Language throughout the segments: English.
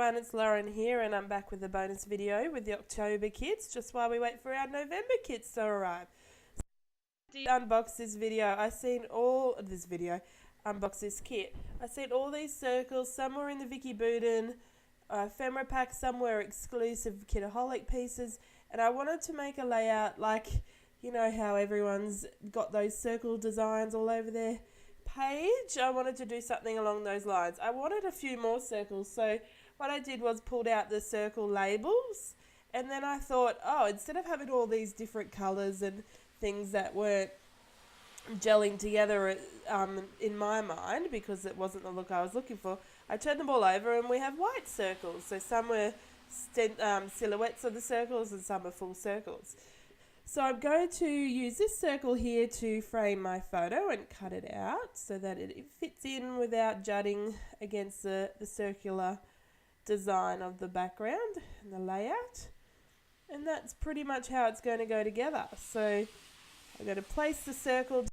everyone, it's Lauren here and I'm back with a bonus video with the October kits just while we wait for our November kits to arrive. So I did unbox this video. Unbox this kit. I seen all these circles, some were in the Vicky Boudin ephemera pack, some were exclusive Kitaholic pieces, and I wanted to make a layout like, you know how everyone's got those circle designs all over their page. I wanted to do something along those lines. I wanted a few more circles, so what I did was pulled out the circle labels, and then I thought, oh, instead of having all these different colours and things that weren't gelling together in my mind, because it wasn't the look I was looking for, I turned them all over and we have white circles. So some were silhouettes of the circles and some are full circles. So I'm going to use this circle here to frame my photo and cut it out so that it fits in without jutting against the circular design of the background and the layout. And that's pretty much how it's going to go together. So I'm going to place the circle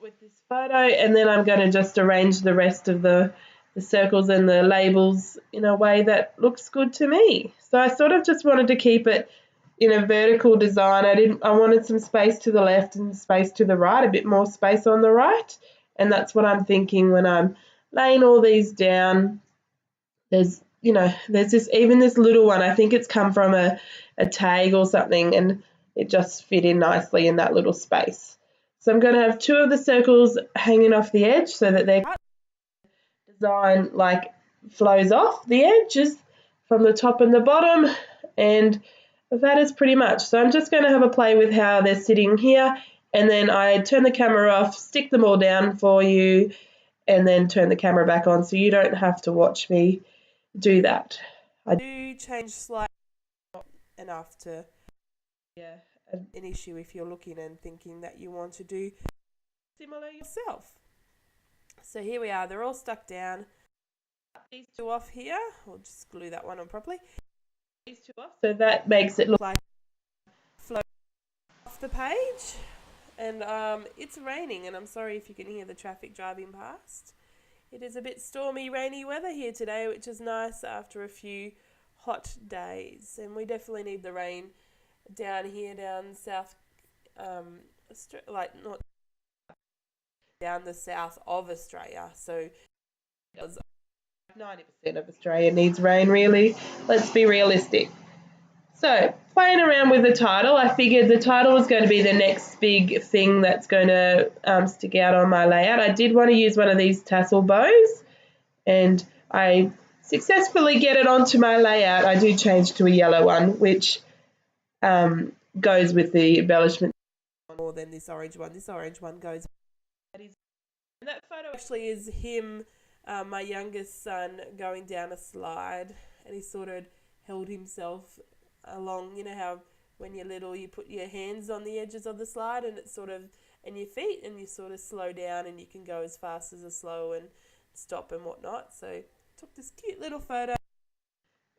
with this photo, and then I'm going to just arrange the rest of the circles and the labels in a way that looks good to me. So I sort of just wanted to keep it in a vertical design. I wanted some space to the left and space to the right, a bit more space on the right, and that's what I'm thinking when I'm laying all these down. There's this little one, I think it's come from a tag or something, and it just fit in nicely in that little space. So I'm going to have two of the circles hanging off the edge so that their design like flows off the edges from the top and the bottom, and that is pretty much. So I'm just going to have a play with how they're sitting here, and then I turn the camera off, stick them all down for you, and then turn the camera back on so you don't have to watch me do that. I do change slightly, not enough to an issue if you're looking and thinking that you want to do similar yourself. So here we are, they're all stuck down. These two off here, we'll just glue that one on properly. These two off, so that makes it look like float off the page. And it's raining, and I'm sorry if you can hear the traffic driving past. It is a bit stormy, rainy weather here today, which is nice after a few hot days. And we definitely need the rain down here, down south, not down the south of Australia. So 90% of Australia needs rain, really. Let's be realistic. So playing around with the title, I figured the title was going to be the next big thing that's going to stick out on my layout. I did want to use one of these tassel bows, and I successfully get it onto my layout. I do change to a yellow one, which goes with the embellishment more than this orange one. This orange one goes. And that photo actually is him, my youngest son, going down a slide, and he sort of held himself along. You know how when you're little you put your hands on the edges of the slide and it's sort of, and your feet, and you sort of slow down and you can go as fast as a slow and stop and whatnot. So took this cute little photo,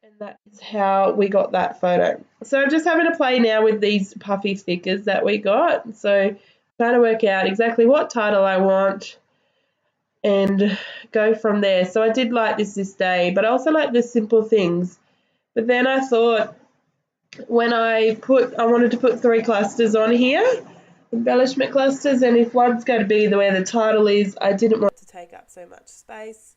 and that's how we got that photo. So I'm just having to play now with these puffy stickers that we got. So trying to work out exactly what title I want and go from there. So I did like this day, but I also like the simple things. But then I thought, when I wanted to put 3 clusters on here, embellishment clusters, and if one's going to be where the title is, I didn't want to take up so much space.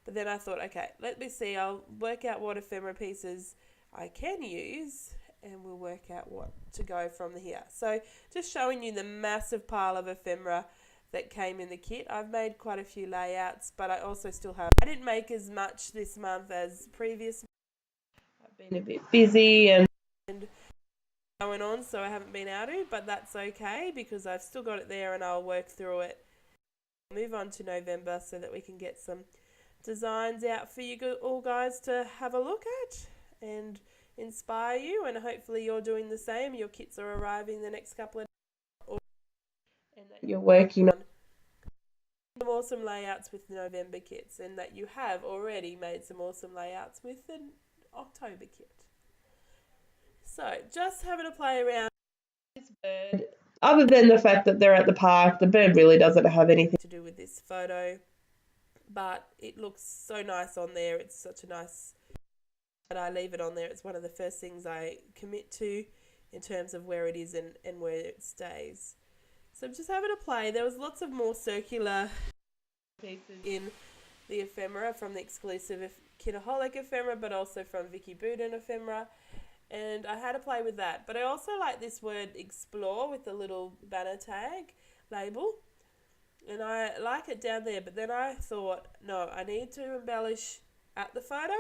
But then I thought, okay, let me see, I'll work out what ephemera pieces I can use, and we'll work out what to go from here. So just showing you the massive pile of ephemera that came in the kit. I've made quite a few layouts, but I also still have, I didn't make as much this month as previous. I've been a bit busy and going on, so I haven't been able to, but that's okay because I've still got it there and I'll work through it. I'll move on to November so that we can get some designs out for you all guys to have a look at and inspire you, and hopefully you're doing the same. Your kits are arriving the next couple of days, and that you're working on some awesome layouts with November kits, and that you have already made some awesome layouts with the October kit. So just having a play around this bird. Other than the fact that they're at the park, the bird really doesn't have anything to do with this photo, but it looks so nice on there. It's such a nice but I leave it on there. It's one of the first things I commit to in terms of where it is and where it stays. So I'm just having a play. There was lots of more circular pieces in the ephemera from the exclusive Kitaholic ephemera, but also from Vicky Budin ephemera. And I had to play with that. But I also like this word explore with the little banner tag label. And I like it down there. But then I thought, no, I need to embellish at the photo,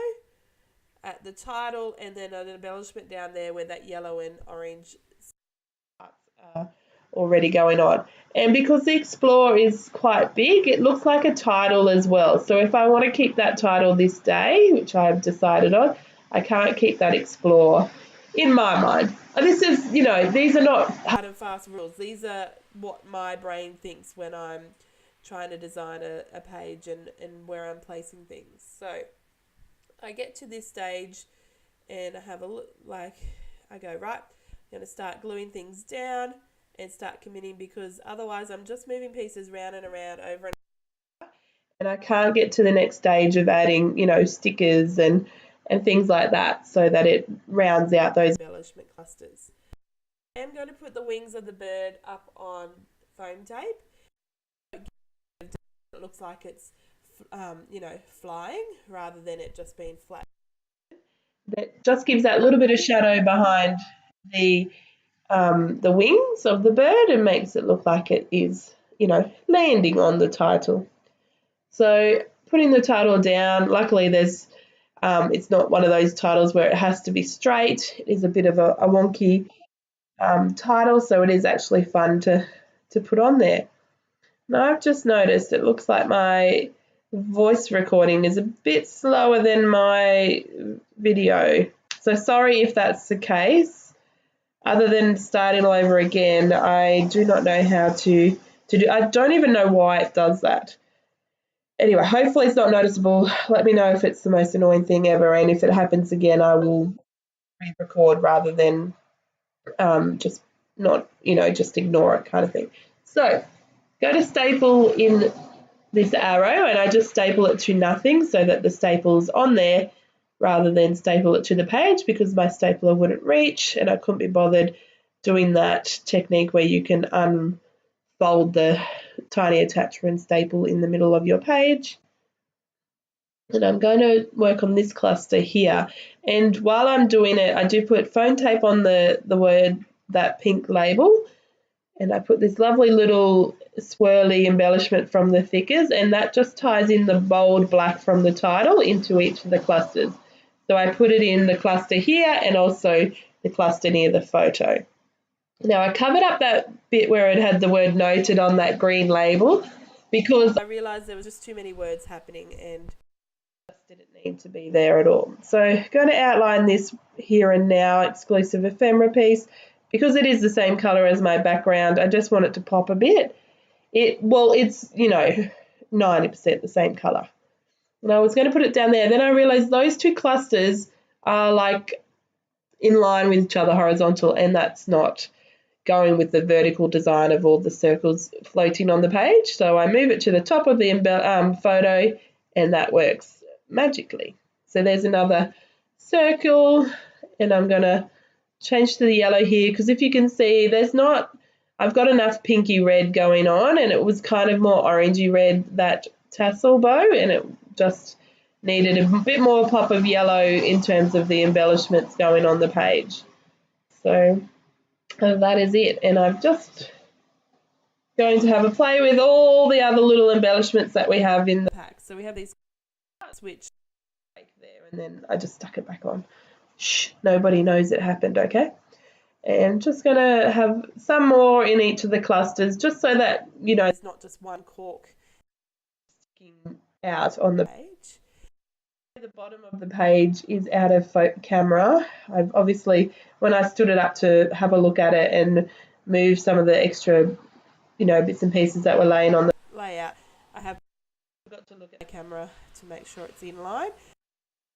at the title, and then an embellishment down there where that yellow and orange parts are already going on. And because the Explore is quite big, it looks like a title as well. So if I want to keep that title this day, which I've decided on, I can't keep that Explore in my mind. This is, you know, these are not hard and fast rules. These are what my brain thinks when I'm trying to design a page and where I'm placing things. So I get to this stage and I have a look, like I go, right, I'm going to start gluing things down and start committing, because otherwise I'm just moving pieces round and around over and I can't get to the next stage of adding, you know, stickers and things like that, so that it rounds out those embellishment clusters. I am going to put the wings of the bird up on foam tape. It looks like it's you know, flying rather than it just being flat. That just gives that little bit of shadow behind the wings of the bird and makes it look like it is, you know, landing on the title. So putting the title down, luckily there's it's not one of those titles where it has to be straight. It is a bit of a wonky title, so it is actually fun to put on there. Now I've just noticed it looks like my voice recording is a bit slower than my video. So sorry if that's the case. Other than starting all over again, I do not know how to do. I don't even know why it does that. Anyway, hopefully it's not noticeable. Let me know if it's the most annoying thing ever, and if it happens again, I will re-record rather than just not, you know, just ignore it kind of thing. So go to staple in this arrow, and I just staple it to nothing so that the staple's on there rather than staple it to the page, because my stapler wouldn't reach and I couldn't be bothered doing that technique where you can unfold the tiny attachment staple in the middle of your page. And I'm going to work on this cluster here. And while I'm doing it, I do put foam tape on the word, that pink label, and I put this lovely little swirly embellishment from the thickers, and that just ties in the bold black from the title into each of the clusters. So I put it in the cluster here and also the cluster near the photo. Now I covered up that bit where it had the word noted on that green label because I realised there was just too many words happening and just didn't need to be there at all. So I'm going to outline this here and now exclusive ephemera piece. Because it is the same colour as my background, I just want it to pop a bit. It's, you know, 90% the same colour. And I was going to put it down there. Then I realised those two clusters are like in line with each other, horizontal, and that's not going with the vertical design of all the circles floating on the page. So I move it to the top of the photo, and that works magically. So there's another circle, and I'm going to change to the yellow here, because if you can see, I've got enough pinky red going on, and it was kind of more orangey red, that tassel bow, and it just needed a bit more pop of yellow in terms of the embellishments going on the page. So that is it, and I'm just going to have a play with all the other little embellishments that we have in the pack. So we have these which there, and then I just stuck it back on. Shh, nobody knows it happened, okay? And just going to have some more in each of the clusters, just so that, you know, it's not just one cork sticking out on the page. The bottom of the page is out of camera. I've obviously, when I stood it up to have a look at it and move some of the extra, you know, bits and pieces that were laying on the layout, I have got to look at the camera to make sure it's in line.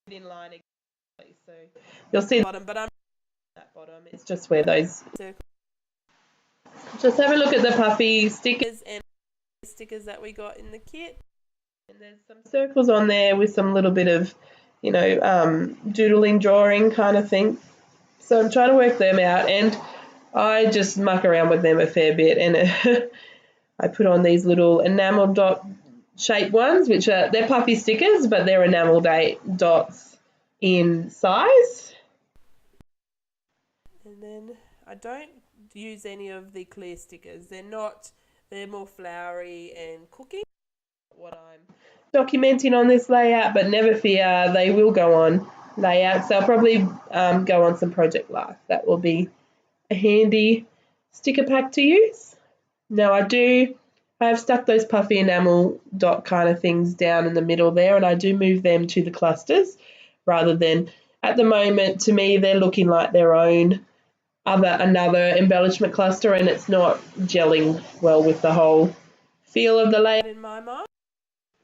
In line exactly. So you'll see the bottom, but I'm that bottom. It's just where those circles. Just have a look at the puffy stickers and stickers that we got in the kit. And there's some circles on there with some little bit of you know, doodling, drawing kind of thing. So I'm trying to work them out, and I just muck around with them a fair bit, and I put on these little enamel dot shaped ones, which are, they're puffy stickers, but they're enamel dots in size. And then I don't use any of the clear stickers. They're more flowery and cooking. What I'm documenting on this layout, but never fear, they will go on layouts. They'll probably go on some Project Life. That will be a handy sticker pack to use. Now I have stuck those puffy enamel dot kind of things down in the middle there, and I do move them to the clusters rather than, at the moment, to me, they're looking like their own another embellishment cluster, and it's not gelling well with the whole feel of the layout in my mind.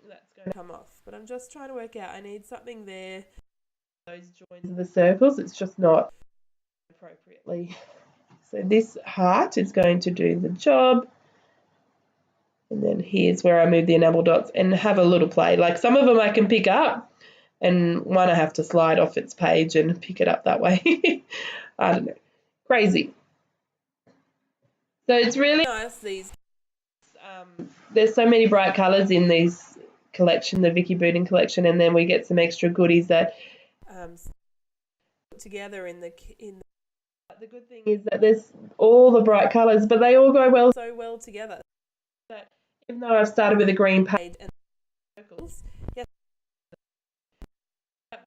That's going to come off, but I'm just trying to work out, I need something there. Those joins of the circles, it's just not appropriately. So this heart is going to do the job. And then here's where I move the enamel dots and have a little play. Like some of them I can pick up, and one I have to slide off its page and pick it up that way. I don't know. Crazy. So it's really nice, these. There's so many bright colours in these collection, the Vicky Boudin collection, and then we get some extra goodies that put together in the. The good thing is that there's all the bright colours, but they all go so well together. That even though I've started with a green page and circles, yeah,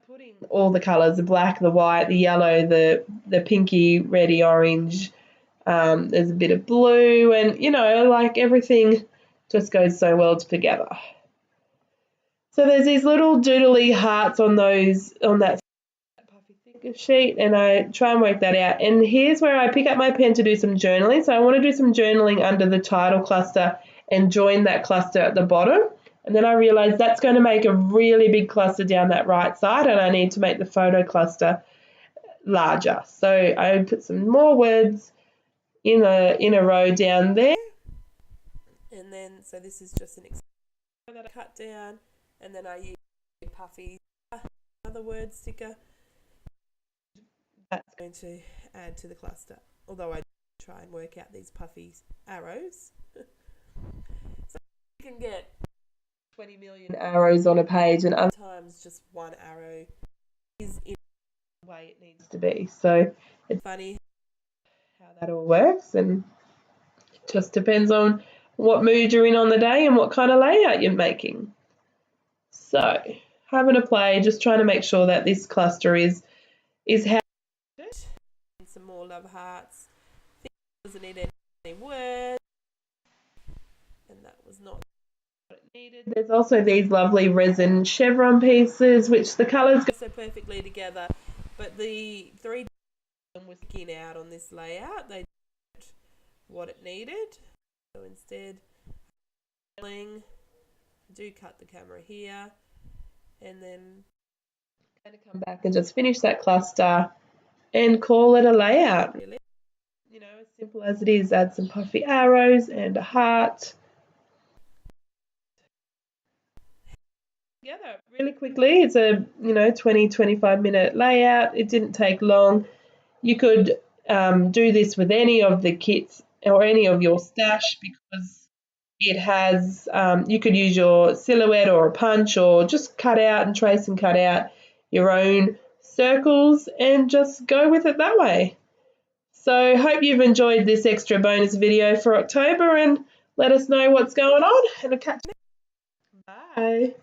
putting all the colours, the black, the white, the yellow, the pinky, reddy, orange, there's a bit of blue, and you know, like everything just goes so well together. So there's these little doodly hearts on that puffy thicker sheet, and I try and work that out. And here's where I pick up my pen to do some journaling. So I want to do some journaling under the title cluster and join that cluster at the bottom. And then I realised that's going to make a really big cluster down that right side, and I need to make the photo cluster larger. So I put some more words in a row down there. And then, so this is just an example that I cut down, and then I use puffy, another word sticker. That's going to add to the cluster, although I try and work out these puffy arrows. So you can get 20 million arrows on a page, and other times just one arrow is in the way it needs to be. So it's funny how that all works, and it just depends on what mood you're in on the day and what kind of layout you're making. So having a play, just trying to make sure that this cluster is how. Some more love hearts. Doesn't need any words, and that was not what it needed. There's also these lovely resin chevron pieces, which the colours go so perfectly together, but the 3D was sticking out on this layout. They did what it needed. So instead, I do cut the camera here, and then I'm going to come back and just finish that cluster and call it a layout. Really, you know, as simple as it is. Add some puffy arrows and a heart. Together really quickly. It's a 20-25 minute layout. It didn't take long. You could do this with any of the kits or any of your stash, because it has you could use your silhouette or a punch, or just cut out and trace and cut out your own circles and just go with it that way. So hope you've enjoyed this extra bonus video for October, and let us know what's going on, and I'll catch you next time. Bye.